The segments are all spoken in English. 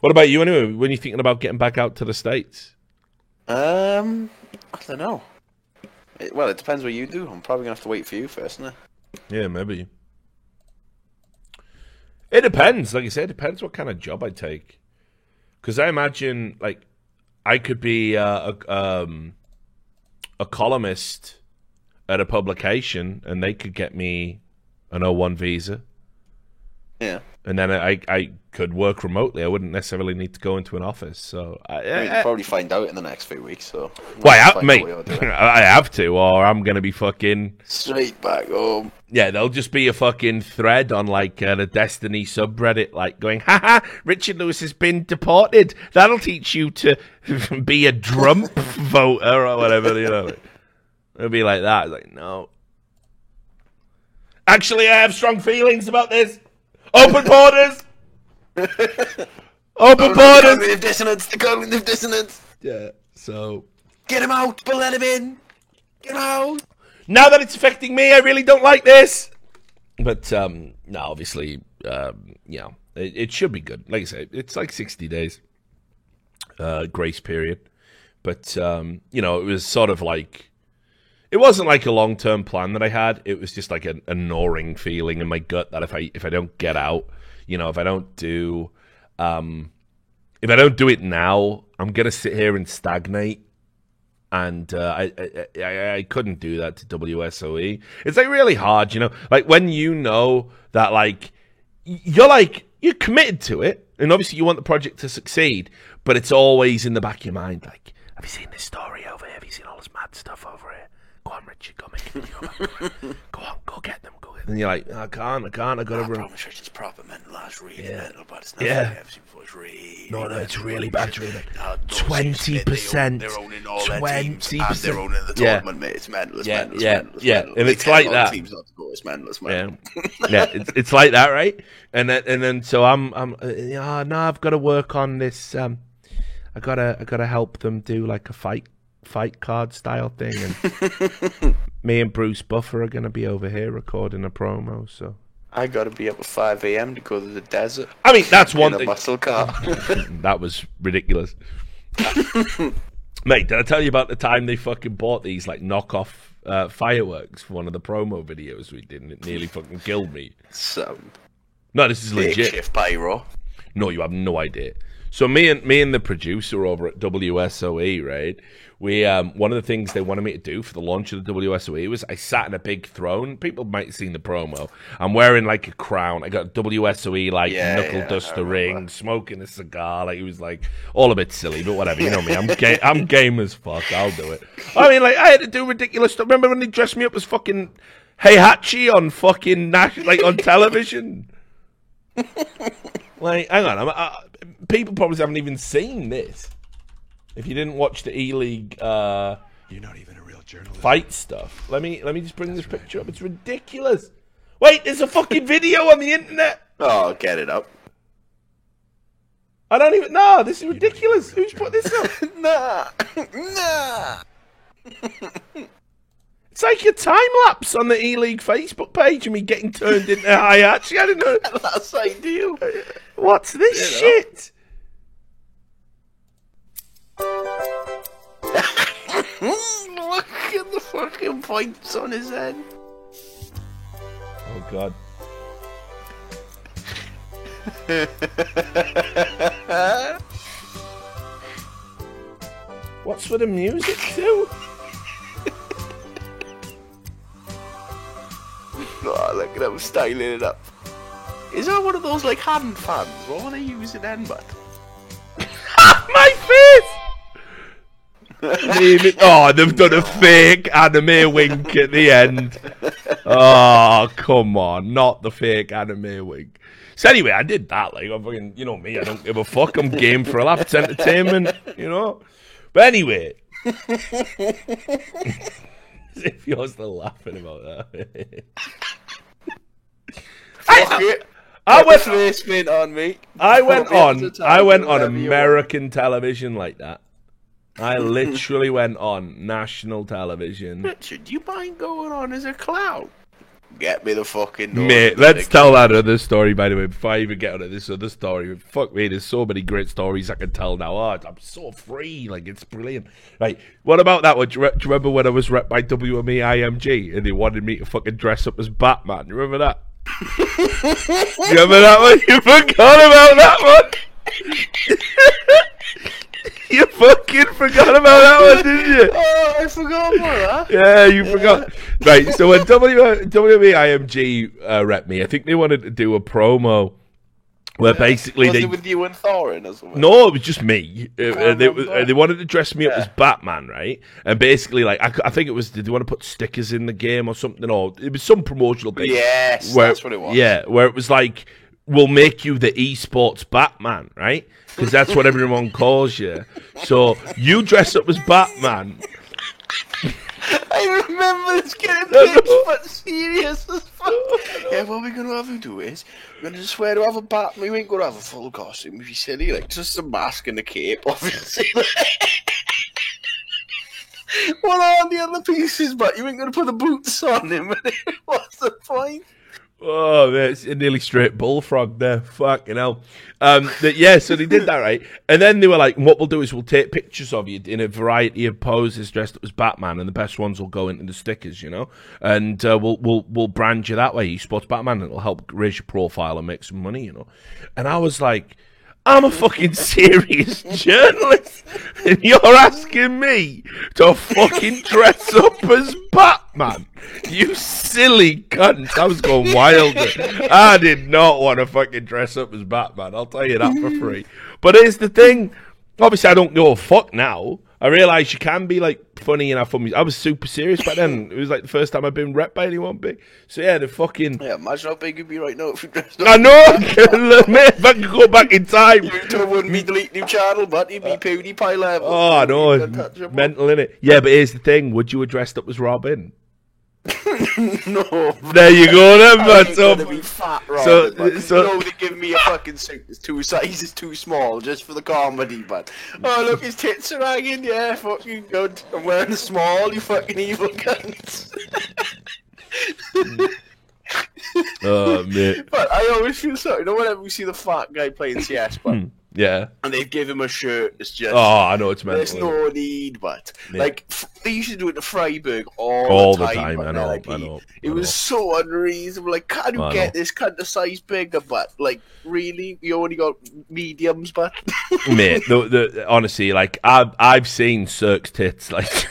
What about you anyway? When you're thinking about getting back out to the States? I don't know. Well, it depends what you do. I'm probably gonna have to wait for you first, isn't it? Yeah, maybe. It depends. Like you said, it depends what kind of job I take. Because I imagine, like, I could be a columnist at a publication, and they could get me an O1 visa. Yeah. And then I could work remotely. I wouldn't necessarily need to go into an office. So You'll probably find out in the next few weeks. So, mate, I have to, or I'm gonna be fucking straight back home. Yeah, there'll just be a fucking thread on like the Destiny subreddit, like going, "Haha, Richard Lewis has been deported. That'll teach you to be a Trump voter or whatever." You know, it'll be like that. It's like, no, actually, I have strong feelings about this. Open borders! Open borders! Cognitive dissonance, the cognitive dissonance! Yeah, so... Get him out, but let him in! Get him out! Now that it's affecting me, I really don't like this! But, no, obviously, it should be good. Like I say, it's like 60 days. Grace period. But, it was sort of like... It wasn't like a long-term plan that I had. It was just like a gnawing feeling in my gut that if I don't get out, if I don't do it now, I'm gonna sit here and stagnate. And I couldn't do that to WSOE. It's like really hard, like when you know that like you're committed to it, and obviously you want the project to succeed, but it's always in the back of your mind, like, have you seen this story over here? Have you seen all this mad stuff over here? Go on, Richard, go make a video. Go on, go get them. And you're like, I can't, I gotta run. I promise Richard's proper mental. That's really mental, but it's not it's really No, it's really bad. It's really bad. 20%. They're owning all their teams, and they're owning the tournament, mate. It's mental, it's mental, it's mental. And it's like that. Teams not to go, it's mental, it's mental. Yeah, it's like that, right? And then so I'm no, I've got to work on this. I gotta help them do like a fight card style thing, and me and Bruce Buffer are gonna be over here recording a promo. So I gotta be up at 5 a.m. to go to the desert. I mean, that's one thing. A muscle car. That was ridiculous. Mate, did I tell you about the time they fucking bought these like knockoff fireworks for one of the promo videos we did, and it nearly fucking killed me? No, this is legit. Makeshift pyro. No, you have no idea. So me and the producer over at WSOE, right? We one of the things they wanted me to do for the launch of the WSOE was I sat in a big throne. People might have seen the promo. I'm wearing like a crown. I got WSOE knuckle duster ring, smoking a cigar. Like it was like all a bit silly, but whatever. You know me. I'm game as fuck. I'll do it. I mean, like I had to do ridiculous stuff. Remember when they dressed me up as fucking Heihachi on fucking on television? Like, hang on, people probably haven't even seen this. If you didn't watch the E-League, you're not even a real journalist. Fight stuff. Let me just bring this picture up. It's ridiculous. Wait, there's a fucking video on the internet. Oh, get it up. I don't even. No, this is ridiculous. Who's put this up? Nah. It's like a time lapse on the E-League Facebook page of me getting turned into Heihachi. I didn't know. That's ideal. What's this shit? Look at the fucking points on his head. Oh god. What's with the music too? Oh, look at him styling it up. Is that one of those like hand fans? What were they using then, but? My face! Oh, they've done a fake anime wink at the end. Oh, come on. Not the fake anime wink. So anyway, I did that. Like, I'm fucking, you know me, I don't give a fuck. I'm game for a laugh. It's entertainment, you know? But anyway. If you're still laughing about that. I went on American television like that. I literally went on national television. Richard, do you mind going on as a clown? Get me the fucking door. Mate, let's tell that other story, by the way, before I even get onto this other story. Fuck me, there's so many great stories I can tell now. Oh, I'm so free, like, it's brilliant. Right, what about that one? Do you remember when I was rep by WME IMG and they wanted me to fucking dress up as Batman? You remember that? You remember that one? You forgot about that one? You fucking forgot about that one, didn't you? Oh, I forgot about that. Yeah, you forgot. Right, so when WME IMG rep me, I think they wanted to do a promo where basically Was they... it with you and Thorin or something? No, it was just me. can't remember. They wanted to dress me up as Batman, right? And basically, like, I think it was, did they want to put stickers in the game or something? Or it was some promotional thing. Yes, that's what it was. Yeah, where it was like, we'll make you the esports Batman, right? Because that's what everyone calls you. So you dress up as Batman. I remember this getting pitch, but serious as fuck. Yeah, what we're going to have to do is, we're going to just swear to have a Batman. We ain't going to have a full costume, if you silly. Like, just a mask and a cape, obviously. What are the other pieces, but you ain't going to put the boots on him. What's the point? Oh, man, it's a nearly straight bullfrog there. Fucking hell. Yeah, so they did that, right? And then they were like, what we'll do is we'll take pictures of you in a variety of poses dressed up as Batman, and the best ones will go into the stickers, you know? And we'll brand you that way, eSports Batman, and it'll help raise your profile and make some money, you know? And I was like, I'm a fucking serious journalist, and you're asking me to fucking dress up as Batman? You silly cunt. I was going wild. I did not want to fucking dress up as Batman, I'll tell you that for free. But here's the thing. Obviously, I don't give a fuck now. I realise you can be, like, funny and have fun. I was super serious back then. It was, like, the first time I've been rep by anyone big. So, yeah, the fucking... Yeah, imagine how big you'd be right now if you dressed up. I know! Mate, if I could go back in time. You wouldn't be deleting your channel, but you'd be PewDiePie level. Oh, I know. Mental, innit? Yeah, but here's the thing. Would you have dressed up as Robin? No. There you go then, man. Gonna be fat, so they give me a fucking suit that's 2 sizes too small just for the comedy, but oh look, his tits are hanging, yeah, fucking good. I'm wearing a small, you fucking evil cunts. Oh, mate. But I always feel sorry, you know, whenever we see the fat guy playing CS, but Yeah. and they give him a shirt, it's just... Oh, I know it's mental. There's no need, but... Yeah. Like, they used to do it to Freiburg all the time. I know. It was so unreasonable. Like, can you get this kind of size bigger, but, like, really? You only got mediums, but... Mate, honestly, like, I've seen Cirque's tits, like...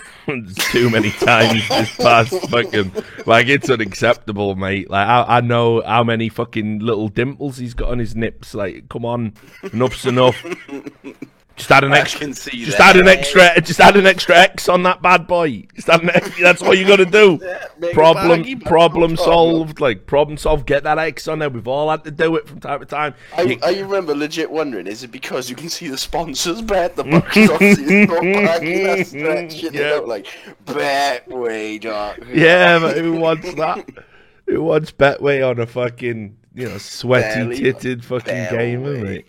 too many times this past fucking, like, it's unacceptable, mate. Like, I know how many fucking little dimples he's got on his nips. Like, come on, enough's enough. Just add an extra. Add an extra X on that bad boy. That's what you got to do. Problem solved. Like, problem solved. Get that X on there. We've all had to do it from time to time. I remember legit wondering: is it because you can see the sponsors bet the box office so baggy that's stretching it out like Betway, dog? Yeah, but who wants that? Who wants Betway on a fucking sweaty titted fucking gamer, mate?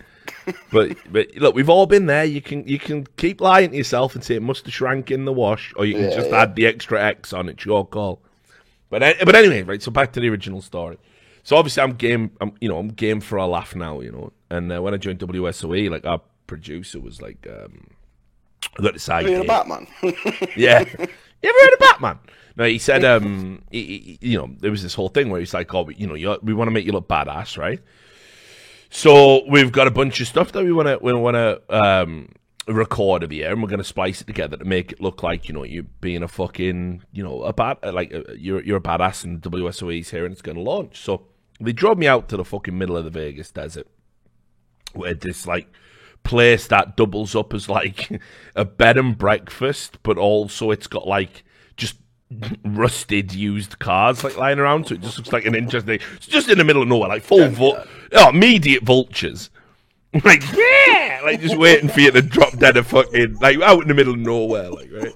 But look, we've all been there. You can keep lying to yourself and say it must have shrank in the wash, or you can just add the extra X on. It's your call. But anyway, right. So back to the original story. So obviously I'm game. I'm game for a laugh now. And when I joined WSOE, like, our producer was like, I got the side. You're a Batman. Yeah. You ever heard of Batman? No, he said, there was this whole thing where he's like, oh, we want to make you look badass, right? So we've got a bunch of stuff that we want to record of you, and we're going to splice it together to make it look like you being a fucking you're a badass, and WSOE's here and it's going to launch. So they drove me out to the fucking middle of the Vegas desert, where this like place that doubles up as like a bed and breakfast, but also it's got like just rusted used cars like lying around, so it just looks like an interesting. It's just in the middle of nowhere, like immediate vultures, like just waiting for you to drop dead of fucking like out in the middle of nowhere, like, right.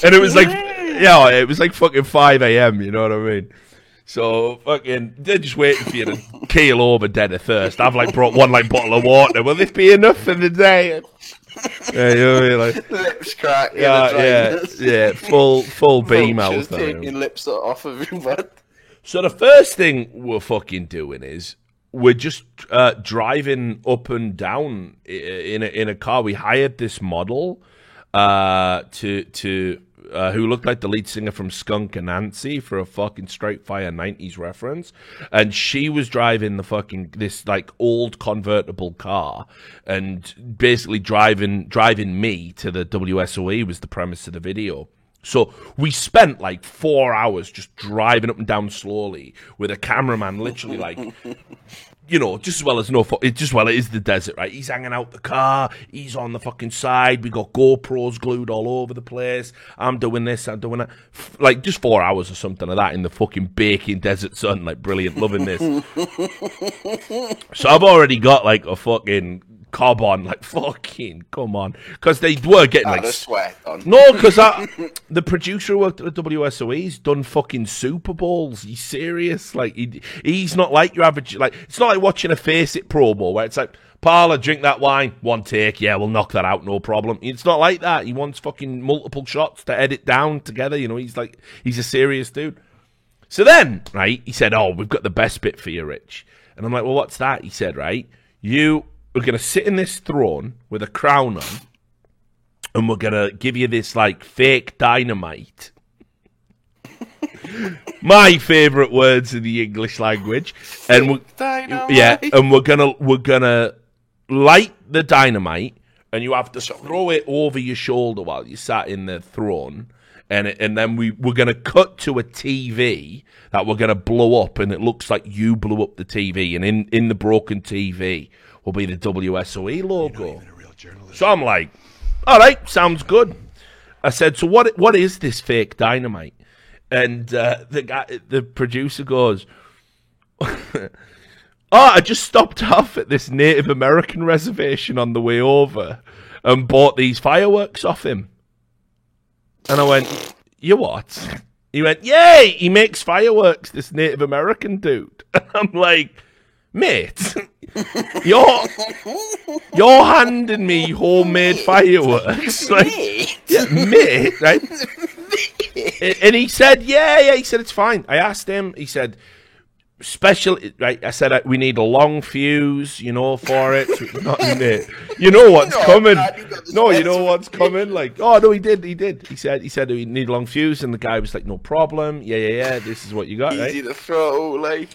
And it was like it was like fucking 5 a.m. You know what I mean? So fucking they're just waiting for you to keel over dead of thirst. I've like brought one like bottle of water. Will this be enough for the day? Yeah, you know what I mean? Like, lips crack. Yeah, full beam out there. Taking lips off of you, but So the first thing we're fucking doing is we're just driving up and down in a car. We hired this model who looked like the lead singer from Skunk Anansie for a fucking Straight Fire 90s reference, and she was driving this like old convertible car, and basically driving me to the WSOE was the premise of the video. So we spent like 4 hours just driving up and down slowly with a cameraman literally like, you know, just as well as it is the desert, right? He's hanging out the car, he's on the fucking side, we got GoPros glued all over the place, I'm doing this, I'm doing that. Like just 4 hours or something like that in the fucking baking desert sun, like brilliant, loving this. So I've already got like a fucking cob on, like fucking come on, because they were getting like sweat on. No, because the producer who worked at the WSOE, he's done fucking Super Bowls. He's serious, like he's not like your average. Like it's not like watching a Face It promo where it's like, Parla, drink that wine, one take, yeah, we'll knock that out, no problem. It's not like that. He wants fucking multiple shots to edit down together. You know, he's a serious dude. So then, right, he said, "Oh, we've got the best bit for you, Rich," and I'm like, "Well, what's that?" He said, "Right, we're going to sit in this throne with a crown on, and we're going to give you this, like, fake dynamite." My favourite words in the English language. And we're gonna light the dynamite, and you have to throw it over your shoulder while you sat in the throne. And then we're going to cut to a TV that we're going to blow up, and it looks like you blew up the TV. And in the broken TV will be the WSOE logo. So I'm like, all right, sounds good. I said, so what is this fake dynamite? And the producer goes, oh, I just stopped off at this Native American reservation on the way over and bought these fireworks off him. And I went, you what? He went, yay, he makes fireworks, this Native American dude. And I'm like, mate, you're handing me homemade fireworks. Like, yeah, mate, right? And he said, yeah, he said, it's fine. I asked him, he said, special, right? I said, we need a long fuse, you know, for it. You know what's coming. No, you know what's coming. Like, oh, no, he did. He said we need a long fuse. And the guy was like, no problem. Yeah. This is what you got, right? Easy to throw, like.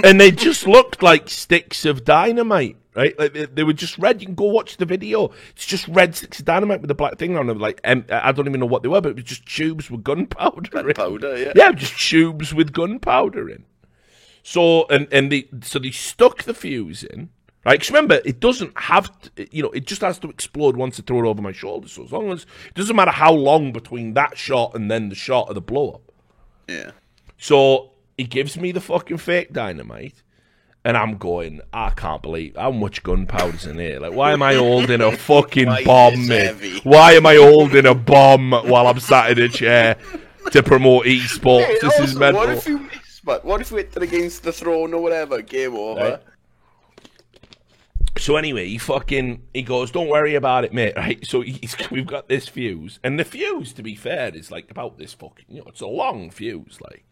And they just looked like sticks of dynamite, right? Like they were just red. You can go watch the video. It's just red sticks of dynamite with a black thing on them. Like, I don't even know what they were, but it was just tubes with gunpowder. Gunpowder, yeah. Yeah, just tubes with gunpowder in. So they stuck the fuse in, right? Because remember, it doesn't have to, you know, it just has to explode once I throw it over my shoulder. So as long as it doesn't matter how long between that shot and then the shot of the blow up. Yeah. So he gives me the fucking fake dynamite, and I'm going, I can't believe how much gunpowder's in here. Like, why am I holding a fucking bomb, mate? Why am I holding a bomb while I'm sat in a chair to promote esports? Hey, this is mental. What if we hit it against the throne or whatever? Game over. Right. So anyway, he goes, don't worry about it, mate, right? So we've got this fuse. And the fuse, to be fair, is like about this fucking, you know, it's a long fuse, like.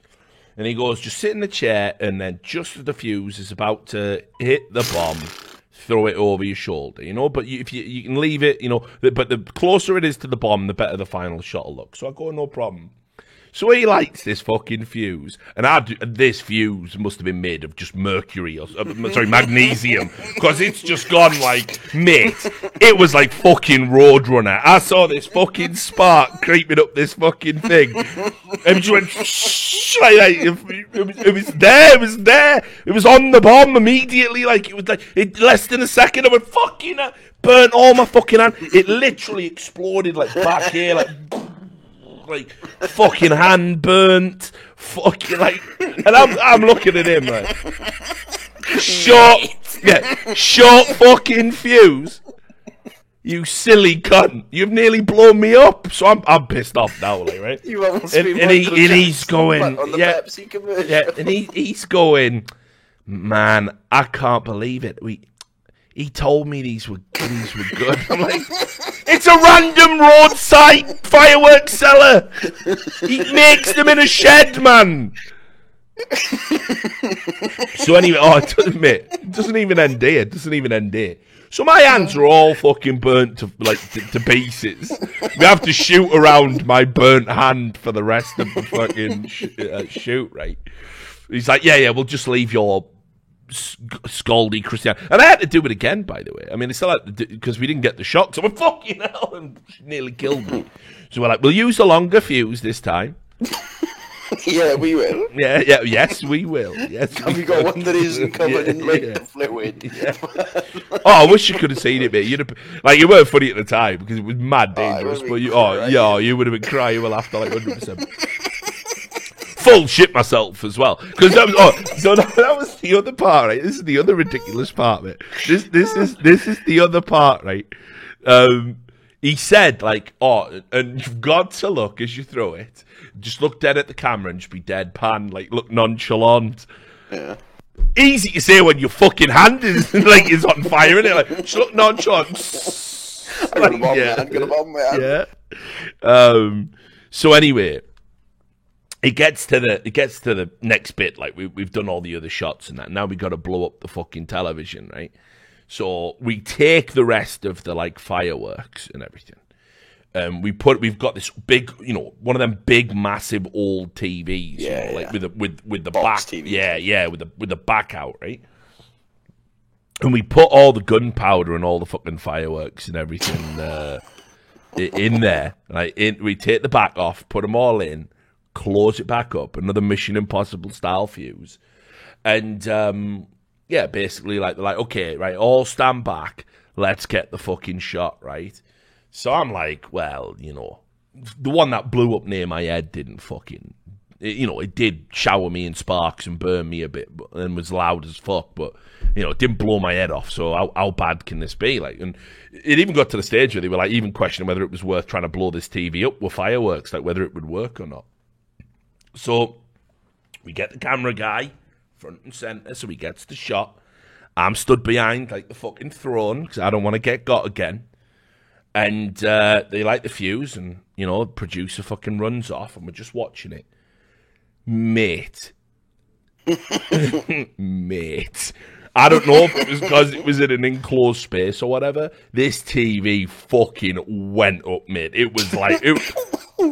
And he goes, just sit in the chair, and then just as the fuse is about to hit the bomb, throw it over your shoulder, you know? But if you can leave it, you know, but the closer it is to the bomb, the better the final shot will look. So I go, no problem. So he lights this fucking fuse, and this fuse must have been made of just mercury, or magnesium, because it's just gone like, mate, it was like fucking Roadrunner. I saw this fucking spark creeping up this fucking thing, and just went, shh, like, it was there, it was on the bomb immediately, like, it was like, less than a second, I went, fucking, burnt all my fucking hand, it literally exploded, like, back here, like fucking hand burnt, fucking like, and I'm looking at him like, short fucking fuse, you silly cunt, you've nearly blown me up. So I'm pissed off now, like, right? You almost and he's going, on the Pepsi commercial. Yeah, and he's going, man, I can't believe it. He told me these were good. I'm like, it's a random roadside fireworks seller. He makes them in a shed, man. So anyway, it doesn't even end here. It doesn't even end here. So my hands are all fucking burnt to pieces. We have to shoot around my burnt hand for the rest of the fucking shoot, right? He's like, yeah, we'll just leave your scaldy Christian. And I had to do it again, by the way. I mean, it's still because we didn't get the shot. So we're fucking hell, and she nearly killed me. So we're like, we'll use the longer fuse this time. Yeah, we will. Yes, we will. Yes, Have you got one that isn't covered in fluid? Yeah. I wish you could have seen it, mate. You weren't funny at the time because it was mad dangerous. But you would have been crying. You will after like 100%. Full shit myself as well because that was the other part, right? This is the other ridiculous part, mate. This is the other part, right? He said, like, and you've got to look as you throw it. Just look dead at the camera and just be deadpan, like, look nonchalant. Yeah. Easy to say when your fucking hand is, like, is on fire, isn't it? Like, just look nonchalant. I'm gonna bomb my hand. Yeah. So anyway, it gets to the next bit. Like, we've done all the other shots and that. Now we got to blow up the fucking television, right? So we take the rest of the like fireworks and everything. We've got this big, one of them big, massive old TVs, with the box back, TV. with the back out, right? And we put all the gunpowder and all the fucking fireworks and everything in there. Like, we take the back off, put them all in, close it back up, another Mission Impossible style fuse, and basically, like, they're like, okay, right, all stand back, let's get the fucking shot, right? So I'm like, well, the one that blew up near my head didn't fucking, it did shower me in sparks and burn me a bit, and was loud as fuck, but, it didn't blow my head off, so how bad can this be? Like, and it even got to the stage where they were, like, even questioning whether it was worth trying to blow this TV up with fireworks, like, whether it would work or not. So we get the camera guy front and center, so he gets the shot. I'm stood behind like the fucking throne because I don't want to get got again. And they light the fuse, and the producer fucking runs off, and we're just watching it, mate. Mate, I don't know if it was because it was in an enclosed space or whatever. This TV fucking went up, mate. It was like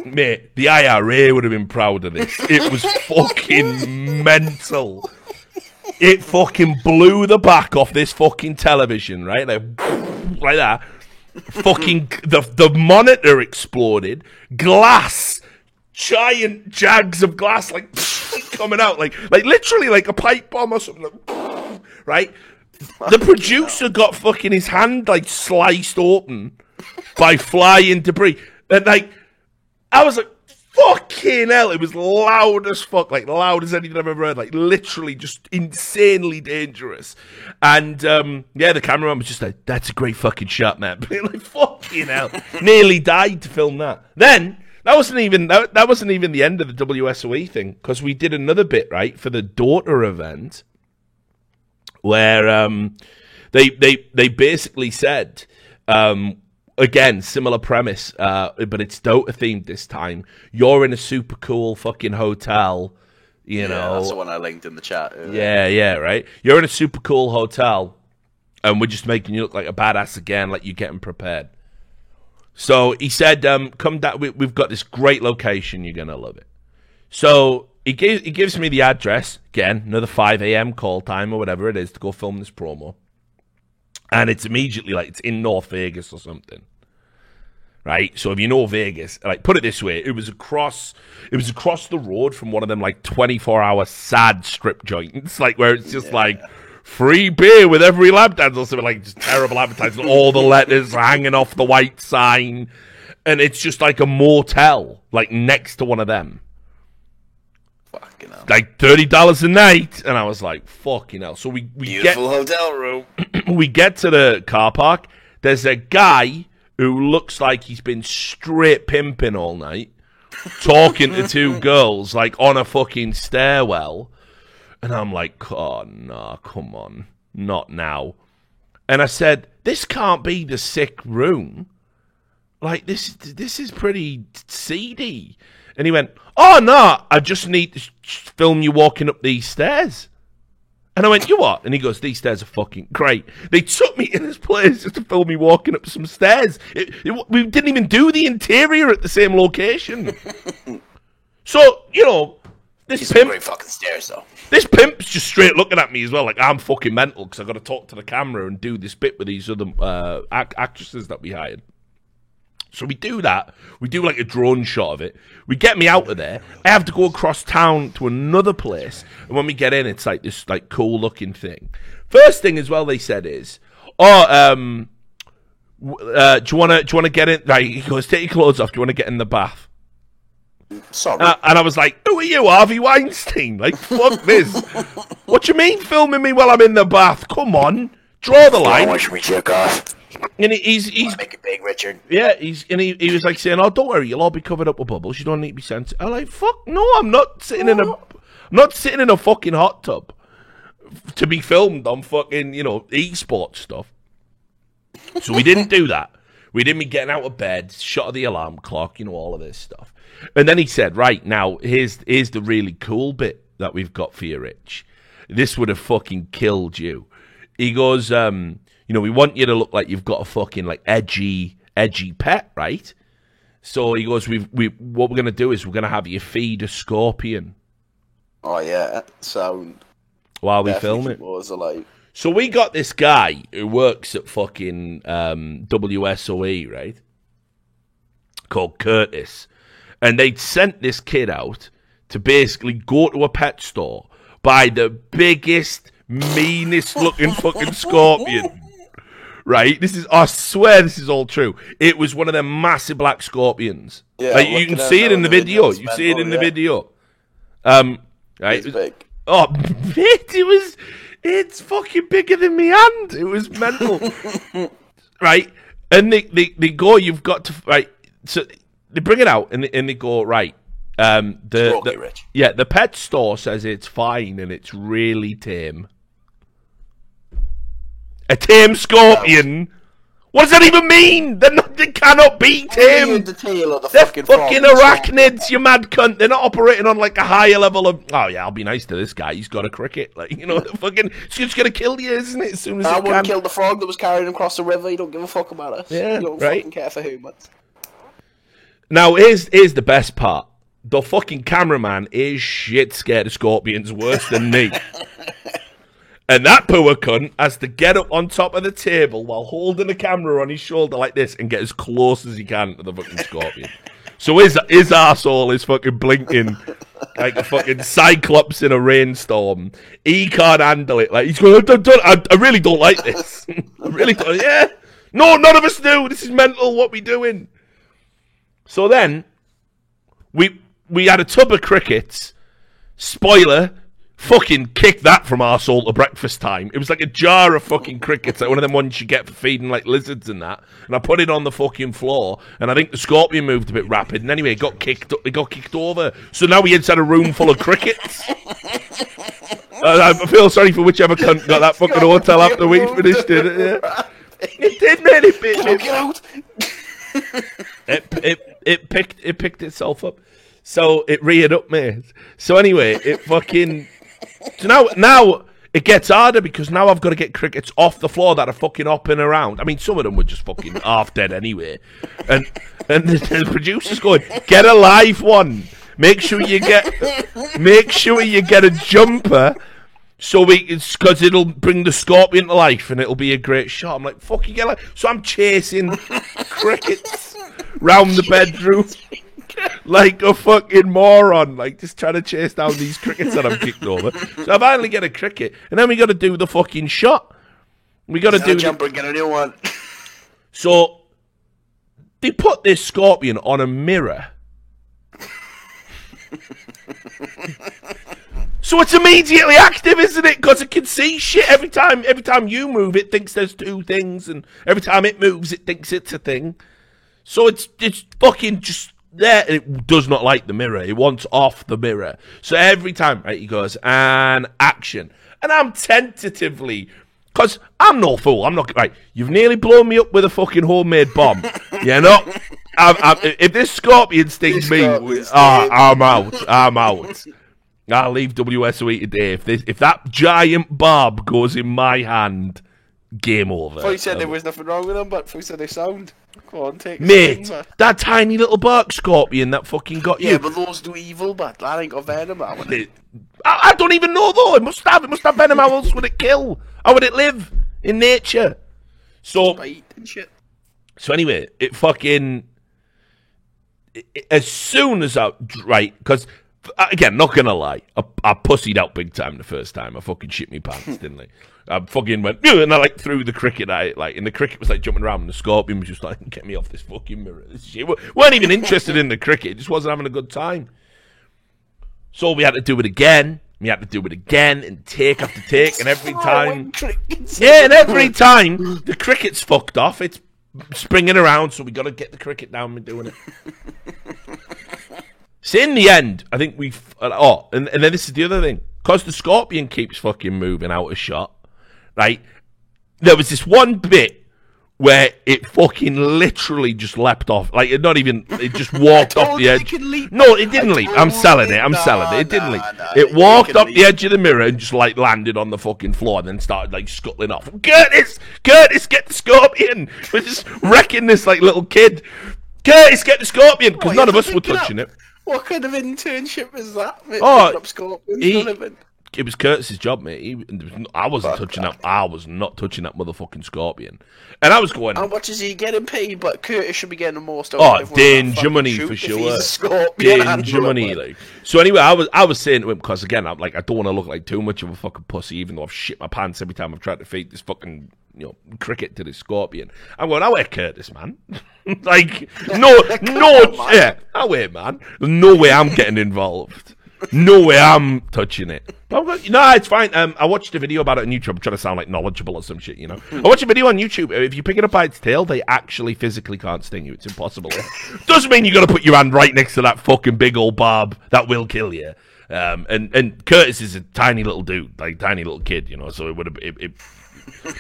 mate, the IRA would have been proud of this. It was fucking mental. It fucking blew the back off this fucking television, right? Like that. Fucking the monitor exploded. Glass, giant jags of glass, like coming out, like literally like a pipe bomb or something. Like, right? The producer got fucking his hand like sliced open by flying debris, and like I was like, fucking hell, it was loud as fuck, like loud as anything I've ever heard, like literally just insanely dangerous. And the cameraman was just like, that's a great fucking shot, man. Like, fucking hell. Nearly died to film that. Then that wasn't even the end of the WSOE thing, because we did another bit, right, for the daughter event where they basically said again, similar premise, but it's Dota themed this time. You're in a super cool fucking hotel, know. That's the one I linked in the chat. Yeah, right. You're in a super cool hotel, and we're just making you look like a badass again, like you're getting prepared. So he said, come down, we've got this great location, you're going to love it. So he gives me the address, again, another 5 a.m. call time or whatever it is to go film this promo. And it's immediately like it's in North Vegas or something. Right? So if you know Vegas, like, put it this way, it was across the road from one of them like 24-hour sad strip joints, like where it's just like free beer with every lap dance or something, like just terrible advertising, all the letters hanging off the white sign, and it's just like a motel, like next to one of them. Fucking hell. Like $30 a night, and I was like, fucking hell. So we beautiful hotel room. We get to the car park. There's a guy who looks like he's been straight pimping all night, talking to two girls, like, on a fucking stairwell. And I'm like, oh, no, come on. Not now. And I said, this can't be the sick room. Like, this is pretty seedy. And he went, oh, no, I just need to film you walking up these stairs. And I went, you what? And he goes, these stairs are fucking great. They took me in this place just to film me walking up some stairs. We didn't even do the interior at the same location. So, you know, this These are pimp... great fucking stairs, though. This pimp's just straight looking at me as well, like I'm fucking mental because I've got to talk to the camera and do this bit with these other actresses that we hired. So we do that. We do like a drone shot of it. We get me out of there. I have to go across town to another place. And when we get in, it's like this like cool looking thing. First thing as well they said is, do you want to get in? Right, he goes, take your clothes off. Do you want to get in the bath? Sorry. And I was like, who are you, Harvey Weinstein? Like, fuck this. What you mean filming me while I'm in the bath? Come on. Draw the line. Watch me jerk off. And he's Make it big, Richard. yeah, he was like saying, oh, don't worry, you'll all be covered up with bubbles. You don't need to be sensitive. I'm like, fuck, no, I'm not sitting in a fucking hot tub to be filmed on fucking, you know, esports stuff. So we didn't do that. We didn't be getting out of bed, shut of the alarm clock, you know, all of this stuff. And then he said, right, now, here's the really cool bit that we've got for you, Rich. This would have fucking killed you. He goes, you know, we want you to look like you've got a fucking, like, edgy pet, right? So he goes, what we're going to do is we're going to have you feed a scorpion. Oh, yeah. Sound. While we film it. Was alive. So we got this guy who works at fucking WSOE, right? Called Curtis. And they'd sent this kid out to basically go to a pet store, buy the biggest, meanest looking fucking scorpion. Right? I swear this is all true. It was one of them massive black scorpions. Yeah, like, you can see it in the video. You see it in the video. Right? It's big. Oh, it's fucking bigger than my hand. It was mental. Right? And they go, you've got to, right, so they bring it out and they go, right, the pet store says it's fine and it's really tame. A tame scorpion? What does that even mean? They cannot be tame. The tail of the They're fucking arachnids, you mad cunt. They're not operating on like a higher level of, oh yeah, I'll be nice to this guy. He's got a cricket. Like, you know, it's just going to kill you, isn't it? As soon as I it wouldn't can. kill the frog that was carrying him across the river. You don't give a fuck about us. Yeah, you don't right. fucking care for humans. Now, here's the best part. The fucking cameraman is shit scared of scorpions worse than me. And that poor cunt has to get up on top of the table while holding the camera on his shoulder like this and get as close as he can to the fucking scorpion. So his arsehole is fucking blinking like a fucking cyclops in a rainstorm. He can't handle it. Like, he's going, I really don't like this. I really don't. Yeah. No, none of us do. This is mental. What we doing? So then, we had a tub of crickets. Spoiler, fucking kicked that from arsehole to breakfast time. It was like a jar of fucking crickets, like one of them ones you get for feeding like lizards and that. And I put it on the fucking floor, and I think the scorpion moved a bit rapid. And anyway, it got kicked over. So now we had a room full of crickets. I feel sorry for whichever cunt got that fucking hotel after we finished it. Yeah. It did, man. Get out. It picked itself up. So it reared up, mate. So anyway, it fucking... So now it gets harder because now I've got to get crickets off the floor that are fucking hopping around. I mean, some of them were just fucking half dead anyway. And the producer's going, get a live one. Make sure you get a jumper. So because it'll bring the scorpion to life and it'll be a great shot. I'm like, fuck, you get like... So I'm chasing crickets round the bedroom like a fucking moron, like just trying to chase down these crickets that I've kicked over. So I finally get a cricket, and then we got to do the fucking shot. We got to do jumper and get a new one. So they put this scorpion on a mirror. So it's immediately active, isn't it? Because it can see shit every time. Every time you move, it thinks there's two things, and every time it moves, it thinks it's a thing. So it's fucking just there. It does not like the mirror. It wants off the mirror. So every time, right, he goes, and action. And I'm tentatively, because I'm no fool. I'm not, right, you've nearly blown me up with a fucking homemade bomb. You're not if this scorpion stings me, I'm out. I'll leave WSOE today. If that giant barb goes in my hand, game over. I thought you said there was nothing wrong with them, but I thought you said they sound. Go on, take Mate, some, that tiny little bark scorpion that fucking got you. Yeah, but those do evil, but that ain't got venom out of it. I don't even know though. It must have venom. How else would it kill? How would it live in nature? So Bite and shit. So anyway, it fucking as soon as right, because again, not gonna lie, I pussied out big time the first time. I fucking shit me pants, didn't I? I fucking went, and I like threw the cricket at it, like, and the cricket was like jumping around, and the scorpion was just like, get me off this fucking mirror. This shit. Weren't even interested in the cricket, just wasn't having a good time. So we had to do it again. We had to do it again, and take after take, and every time, and every time the cricket's fucked off. It's springing around, so we got to get the cricket down and doing it. So in the end, I think and then this is the other thing, because the scorpion keeps fucking moving out of shot, right? There was this one bit where it fucking literally just leapt off, like it just walked off the edge. No, it didn't leap. I'm selling it. It didn't leap. It walked up the edge of the mirror and just like landed on the fucking floor and then started like scuttling off. Curtis, get the scorpion. We're just wrecking this like little kid. Curtis, get the scorpion, because none of us were touching it. What kind of internship is that? Oh, it was Curtis's job, mate. I wasn't touching that. I was not touching that motherfucking scorpion. And I was going, how much is he getting paid? But Curtis should be getting the most. Danger money for sure. Danger money. Like. So anyway, I was saying to him, because again, I don't want to look like too much of a fucking pussy, even though I've shit my pants every time I've tried to feed this fucking cricket to this scorpion. I'm going, I wear Curtis, man. Like, yeah, I wear, man. There's no way I'm getting involved. No way I'm touching it. No, it's fine. I watched a video about it on YouTube. I'm trying to sound like knowledgeable or some shit, I watched a video on YouTube. If you pick it up by its tail, they actually physically can't sting you. It's impossible. Doesn't mean you got to put your hand right next to that fucking big old barb that will kill you. And Curtis is a tiny little dude, like tiny little kid, so it would have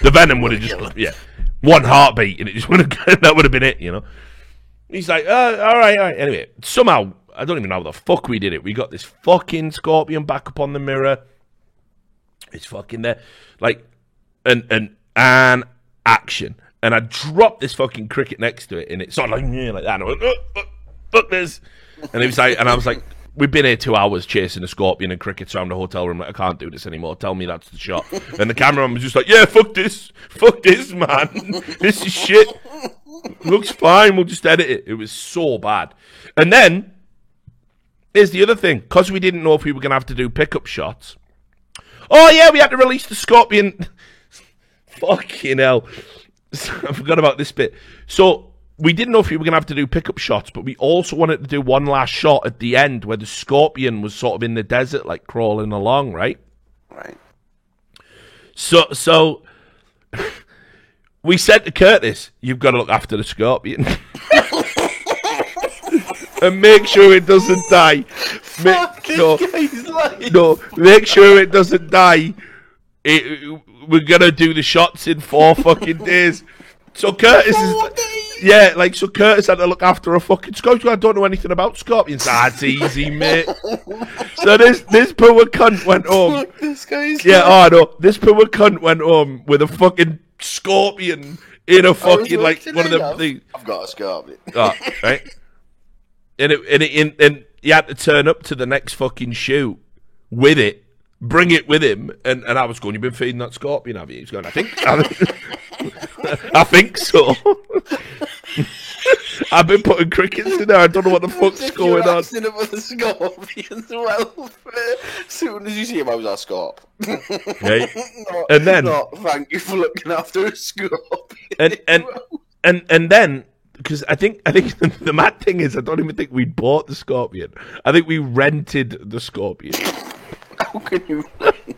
the venom would have just one heartbeat and it just would have that would have been it, He's like, all right. Anyway, somehow. I don't even know how the fuck we did it. We got this fucking scorpion back up on the mirror. It's fucking there. Like, and action. And I dropped this fucking cricket next to it, and it started like that. And I went, fuck this. And it was like, and I was like, we've been here 2 hours chasing a scorpion and crickets around the hotel room. Like, I can't do this anymore. Tell me that's the shot. And the cameraman was just like, yeah, fuck this, man. This is shit. Looks fine. We'll just edit it. It was so bad. And then, here's the other thing. Because we didn't know if we were going to have to do pickup shots. Oh, yeah, we had to release the scorpion. Fucking hell. I forgot about this bit. So, we didn't know if we were going to have to do pickup shots, but we also wanted to do one last shot at the end where the scorpion was sort of in the desert, like crawling along, right? Right. So we said to Curtis, you've got to look after the scorpion. And make sure it doesn't die. Make sure it doesn't die. We're gonna do the shots in 4 fucking days. So Curtis so Curtis had to look after a fucking scorpion. I don't know anything about scorpions. That's easy, mate. So this poor cunt went home. This guy's This poor cunt went home with a fucking scorpion in a fucking one of them things. I've got a scorpion. Oh, right. And he had to turn up to the next fucking shoot with it, bring it with him, and I was going, you've been feeding that scorpion, have you? He's going, I think so. I've been putting crickets in there. I don't know what the fuck's going on. You're with the scorpions. Well, as soon as you see him, I was a scorp. Right. And then, thank you for looking after a scorpion. And then. Because I think the mad thing is, I don't even think we bought the scorpion. I think we rented the scorpion. How can you rent?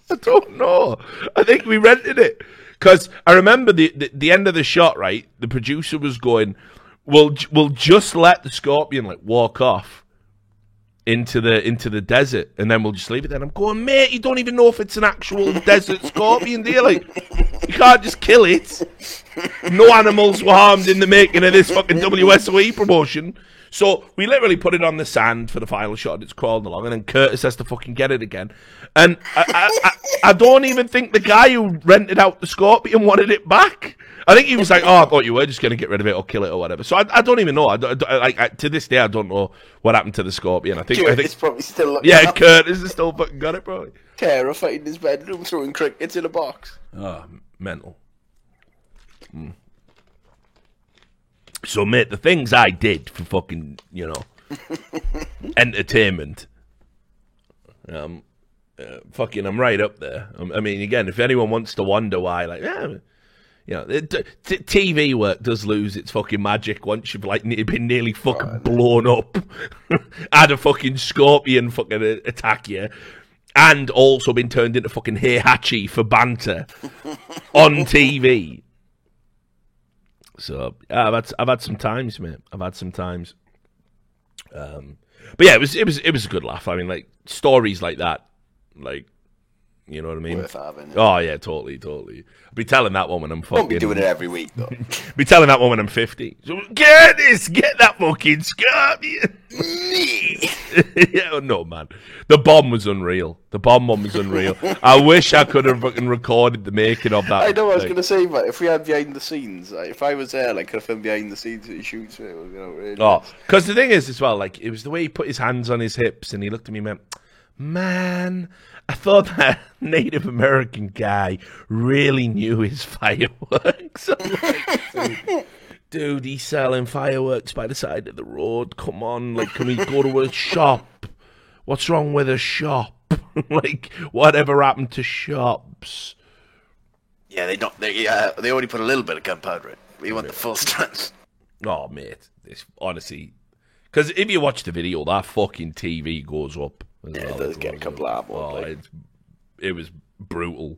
I don't know. I think we rented it. Because I remember the end of the shot, right? The producer was going, we'll just let the scorpion walk off into the desert, and then we'll just leave it there. And I'm going, mate, you don't even know if it's an actual desert scorpion, do you? You can't just kill it. No animals were harmed in the making of this fucking WSOE promotion. So we literally put it on the sand for the final shot, and it's crawled along, and then Curtis has to fucking get it again. And I don't even think the guy who rented out the Scorpion wanted it back. I think he was like, "Oh, I thought you were just going to get rid of it or kill it or whatever." So I don't even know. To this day, I don't know what happened to the Scorpion. I think It's probably still Curtis has still fucking got it, probably. Terrified in his bedroom, throwing crickets in a box. Oh, mental. So, mate, the things I did for fucking, entertainment, fucking, I'm right up there. I mean, again, if anyone wants to wonder why, TV work does lose its fucking magic once you've, been nearly fucking blown up, had a fucking scorpion fucking attack you, and also been turned into fucking Heihachi for banter on TV. So I've had some times, mate. I've had some times. But yeah, it was a good laugh. I mean, stories like that, you know what I mean? Worth having. Oh yeah, totally. I'll be telling that one when I'm fucking. Won't be doing it every week though. Be telling that one when I'm 50. So, get that fucking Scorpion. Yeah, no man. The bomb was unreal. The bomb one was unreal. I wish I could have fucking recorded the making of that. I know what I was gonna say, but if we had behind the scenes, if I was there, could have filmed behind the scenes that he shoots with. Really because the thing is as well, it was the way he put his hands on his hips and he looked at me and went, "Man, I thought that Native American guy really knew his fireworks." Dude, he's selling fireworks by the side of the road. Come on, can we go to a shop? What's wrong with a shop? Whatever happened to shops? Yeah, they don't. They only put a little bit of gunpowder in. We want the full strength. Oh, mate, this honestly, because if you watch the video, that fucking TV goes up. Yeah, it does get a couple of more. It was brutal.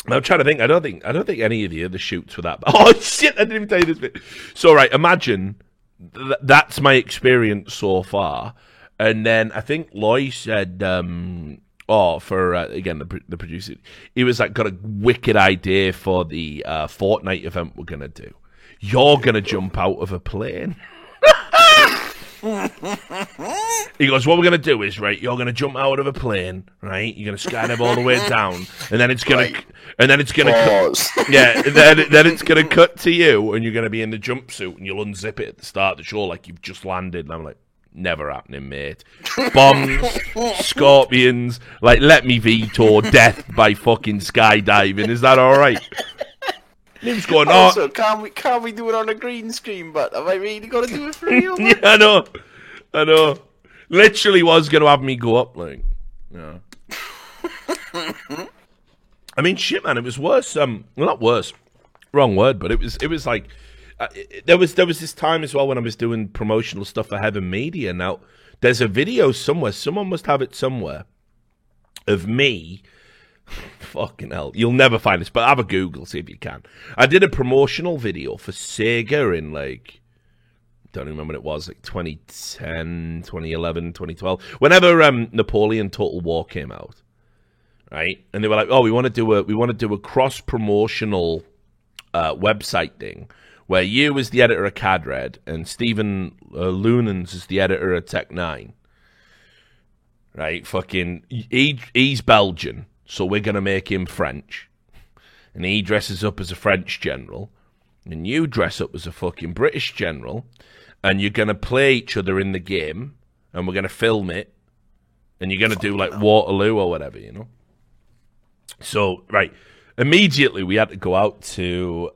I'm trying to think. I don't think any of the other shoots were that bad. Oh shit! I didn't even tell you this bit. So right, imagine that's my experience so far. And then I think Loy said, again the producer, he was got a wicked idea for the Fortnite event we're gonna do. You're gonna jump out of a plane. He goes, what we're going to do is, right, you're going to jump out of a plane, right? You're going to skydive all the way down, and then it's going to, then it's going to cut to you, and you're going to be in the jumpsuit, and you'll unzip it at the start of the show like you've just landed. And I'm like, never happening, mate. Bombs, scorpions, let me veto death by fucking skydiving. Is that all right? He was going, also, can't we do it on a green screen? But have I really got to do it for real? Yeah, I know. Literally was going to have me go up, yeah. I mean, shit, man, it was worse. Well, not worse, wrong word, but it was there was this time as well when I was doing promotional stuff for Heaven Media. Now, there's a video somewhere. Someone must have it somewhere of me. Fucking hell. You'll never find this, but have a Google, see if you can. I did a promotional video for Sega in don't remember when it was, 2010, 2011, 2012. Whenever Napoleon Total War came out. Right? And they were like, "Oh, we want to do a cross promotional website thing where you as the editor of CAD-Red and Stephen Lunans is the editor of Tech9." Right? Fucking he's Belgian. So we're going to make him French. And he dresses up as a French general. And you dress up as a fucking British general. And you're going to play each other in the game. And we're going to film it. And you're going to do Waterloo or whatever, So, right. Immediately we had to go out to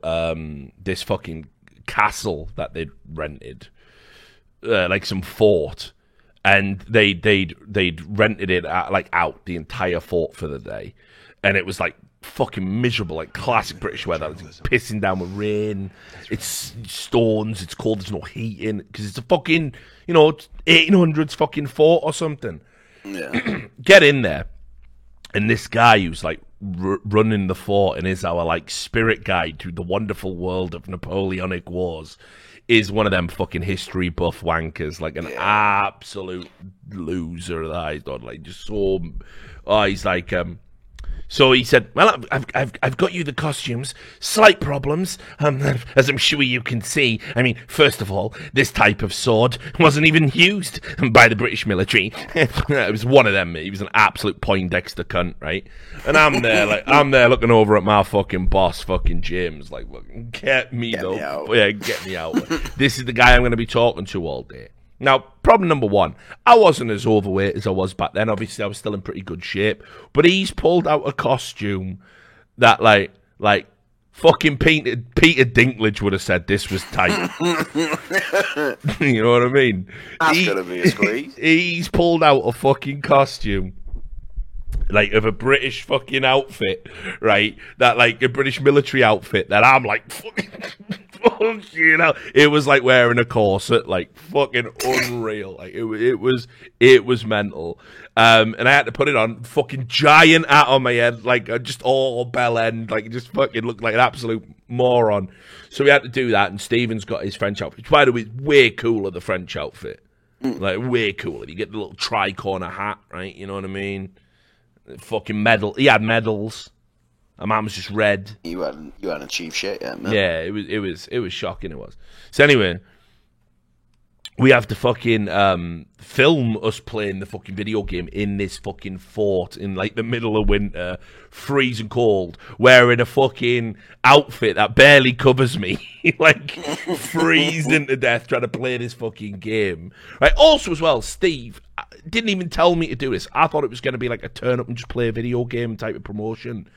this fucking castle that they'd rented. Some fort. And they'd rented it out the entire fort for the day, and it was fucking miserable, classic British weather. It's pissing down with rain. It's storms. It's cold. There's no heat in because it's a fucking 1800s fucking fort or something. Yeah. Get in there, and this guy who's running the fort and is our spirit guide through the wonderful world of Napoleonic Wars. Is one of them fucking history buff wankers, an absolute loser that I thought, just so. Oh, he's So he said, well, I've got you the costumes. Slight problems, as I'm sure you can see. I mean, first of all, this type of sword wasn't even used by the British military. It was one of them. He was an absolute Poindexter cunt, right? And I'm there looking over at my fucking boss, fucking James, like, look, get me out. Yeah, get me out. This is the guy I'm going to be talking to all day. Now, problem number one, I wasn't as overweight as I was back then. Obviously, I was still in pretty good shape. But he's pulled out a costume that, like fucking Peter Dinklage would have said this was tight. You know what I mean? That's going to be a squeeze. He's pulled out a fucking costume, like, of a British fucking outfit, right? That, like, a British military outfit that I'm like, fucking... You know, it was like wearing a corset, like fucking unreal. Like it was mental. And I had to put it on, fucking giant hat on my head, like just all bell end, like it just fucking looked like an absolute moron. So we had to do that. And Stephen's got his French outfit, which, by the way, is way cooler. The French outfit, like way cooler. You get the little tri-corner hat, right? You know what I mean? Fucking medal. He had medals. My mum was just red. You hadn't achieved shit yet, man. Yeah, it was shocking. It was. So anyway, we have to fucking film us playing the fucking video game in this fucking fort in like the middle of winter, freezing cold, wearing a fucking outfit that barely covers me, like freezing to death, trying to play this fucking game. Right. Also, as well, Steve didn't even tell me to do this. I thought it was going to be like a turn up and just play a video game type of promotion.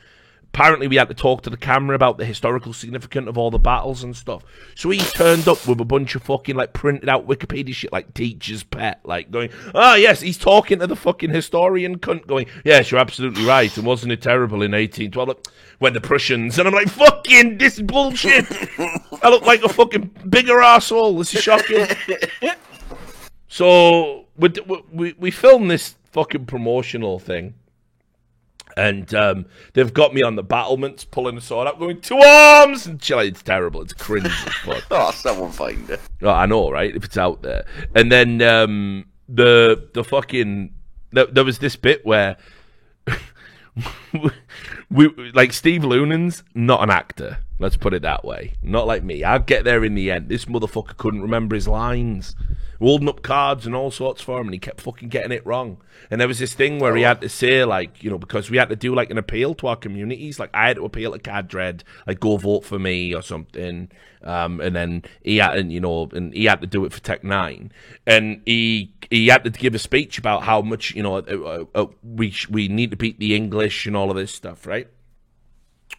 Apparently, we had to talk to the camera about the historical significance of all the battles and stuff. So he turned up with a bunch of fucking, like, printed out Wikipedia shit, like teacher's pet, like going, oh, yes, he's talking to the fucking historian cunt going, yes, you're absolutely right, and wasn't it terrible in 1812 when the Prussians, and I'm like, fucking, this is bullshit. I look like a fucking bigger arsehole. This is shocking. So we filmed this fucking promotional thing. And they've got me on the battlements, pulling the sword out, going, 2 arms! And like, it's terrible. It's cringe as fuck. Oh, someone find it. Oh, I know, right? If it's out there. And then the fucking... There was this bit where... like, Steve Loonan's not an actor. Let's put it that way. Not like me. I'd get there in the end. This motherfucker couldn't remember his lines. Holding up cards and all sorts for him, and he kept fucking getting it wrong. And there was this thing where he had to say, like, you know, because we had to do, like, an appeal to our communities. Like, I had to appeal to Cadred, like, go vote for me or something. And then he had, and, you know, and he had to do it for Tech 9. And he had to give a speech about how much, you know, we need to beat the English and all of this stuff, right?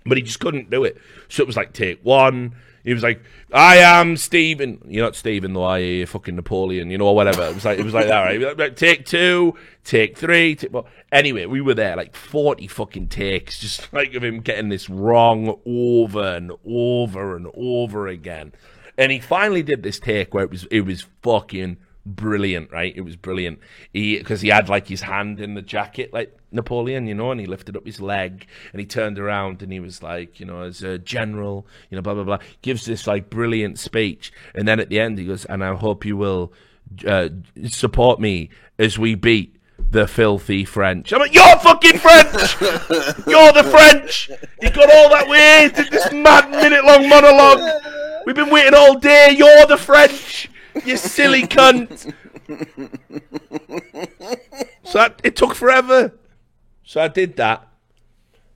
But he just couldn't do it. So it was like, take 1. He was like, I am Stephen. You're not Stephen, though, are you? You're fucking Napoleon, you know, or whatever. It was like that, right? Like, take 2, take 3, take 4. Anyway, we were there, like 40 fucking takes, just like of him getting this wrong over and over and over again. And he finally did this take where it was fucking brilliant, right? It was brilliant. Because he had like his hand in the jacket, like Napoleon, you know, and he lifted up his leg and he turned around and he was like, you know, as a general, you know, blah, blah, blah, gives this like brilliant speech. And then at the end he goes, and I hope you will support me as we beat the filthy French. I'm like, you're fucking French! You're the French! You got all that way, did this mad minute-long monologue. We've been waiting all day, you're the French! You silly cunt! So it took forever. So I did that,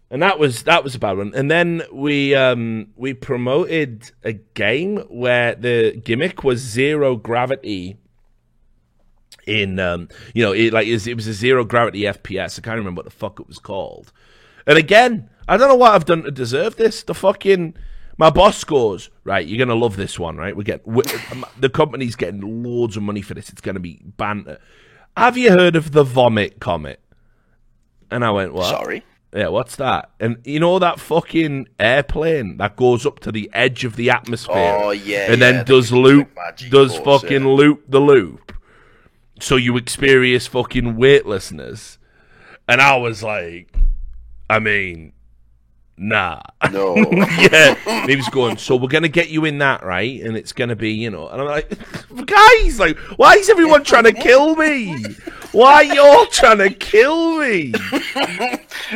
and that was about it. And then we promoted a game where the gimmick was zero gravity. In you know, it was a zero gravity FPS. I can't remember what the fuck it was called. And again, I don't know what I've done to deserve this. My boss goes, right, you're going to love this one, right? The company's getting loads of money for this. It's going to be banter. Have you heard of the Vomit Comet? And I went, what? Sorry? Yeah, what's that? And you know that fucking airplane that goes up to the edge of the atmosphere? Oh, yeah. And then does loop the loop. So you experience fucking weightlessness. And I was like, I mean... Nah. No. Yeah. And he was going, so we're going to get you in that, right? And it's going to be, you know. And I'm like, guys, like, why is everyone trying to kill me? Why are you all trying to kill me?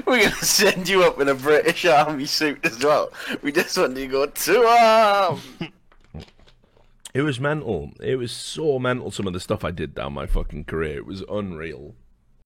We're gonna send you up in a British Army suit as well. We just want you to go to arms. It was mental. It was so mental, some of the stuff I did down my fucking career. It was unreal.